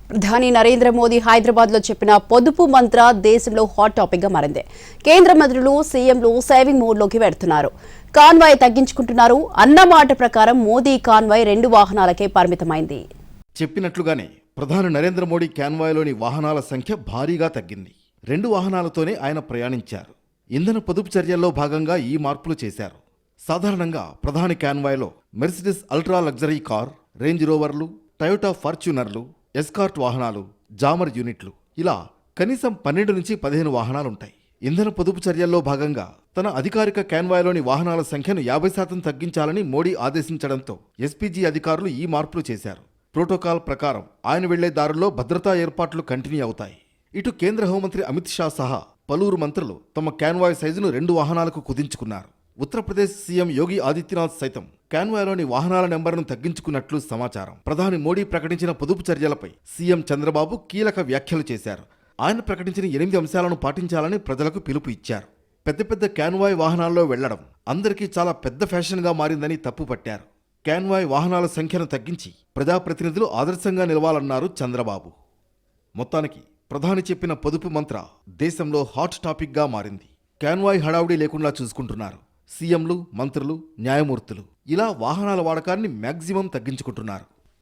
ప్రధాని నరేంద్ర మోదీ హైదరాబాద్ లో చెప్పిన పొదుపు మంత్ర దేశంలో హాట్ టాపిక్ గా మారింది. కేంద్ర మంత్రులు సీఎంలు సేవింగ్ మోడ్ లోకి వెళ్తున్నారు. కాన్వాయ్ తగ్గించుకుంటున్నారు. అన్న మాట ప్రకారం మోదీ కాన్వాయ్ 2 వాహనాలకే పరిమితమైంది. చెప్పినట్లుగానే ప్రధాని నరేంద్ర మోడీ కాన్వాయ్లోని వాహనాల సంఖ్య భారీగా తగ్గింది. 2 వాహనాలతోనే ఆయన ప్రయాణించారు. ఇంధన పొదుపు చర్యల్లో భాగంగా ఈ మార్పులు చేశారు. సాధారణంగా ప్రధాని కాన్వాయ్లో Mercedes ultra luxury car, range రోవర్లు, టయోటా ఫార్చ్యూనర్లు, ఎస్కార్ట్ వాహనాలు, జామర్ యూనిట్లు ఇలా కనీసం 12 నుంచి 15 వాహనాలుంటాయి. ఇంధన పొదుపు చర్యల్లో భాగంగా తన అధికారిక కాన్వాయ్లోని వాహనాల సంఖ్యను 50% తగ్గించాలని మోడీ ఆదేశించడంతో ఎస్పీజీ అధికారులు ఈ మార్పులు చేశారు. ప్రోటోకాల్ ప్రకారం ఆయన వెళ్లే దారుల్లో భద్రతా ఏర్పాట్లు కంటిన్యూ అవుతాయి. ఇటు కేంద్ర హోంమంత్రి అమిత్ షా సహా పలువురు మంత్రులు తమ కాన్వాయ్ సైజును 2 వాహనాలకు కుదించుకున్నారు. ఉత్తరప్రదేశ్ సీఎం యోగి ఆదిత్యనాథ్ సైతం కాన్వాయ్లోని వాహనాల నెంబర్ను తగ్గించుకున్నట్లు సమాచారం. ప్రధాని మోడీ ప్రకటించిన పొదుపు చర్యలపై సీఎం చంద్రబాబు కీలక వ్యాఖ్యలు చేశారు. ఆయన ప్రకటించిన 8 అంశాలను పాటించాలని ప్రజలకు పిలుపు ఇచ్చారు. పెద్ద పెద్ద కాన్వాయ్ వాహనాల్లో వెళ్లడం అందరికీ చాలా పెద్ద ఫ్యాషన్గా మారిందని తప్పుపట్టారు. కాన్వాయ్ వాహనాల సంఖ్యను తగ్గించి ప్రజాప్రతినిధులు ఆదర్శంగా నిలవాలన్నారు చంద్రబాబు. మొత్తానికి ప్రధాని చెప్పిన పొదుపు మంత్ర దేశంలో హాట్ టాపిక్గా మారింది. కాన్వాయ్ హడావుడి లేకుండా చూసుకుంటున్నారు. సీఎంలు, మంత్రులు, న్యాయమూర్తులు ఇలా వాహనాల వాడకాన్ని మ్యాక్సిమం తగ్గించుకుంటున్నారు.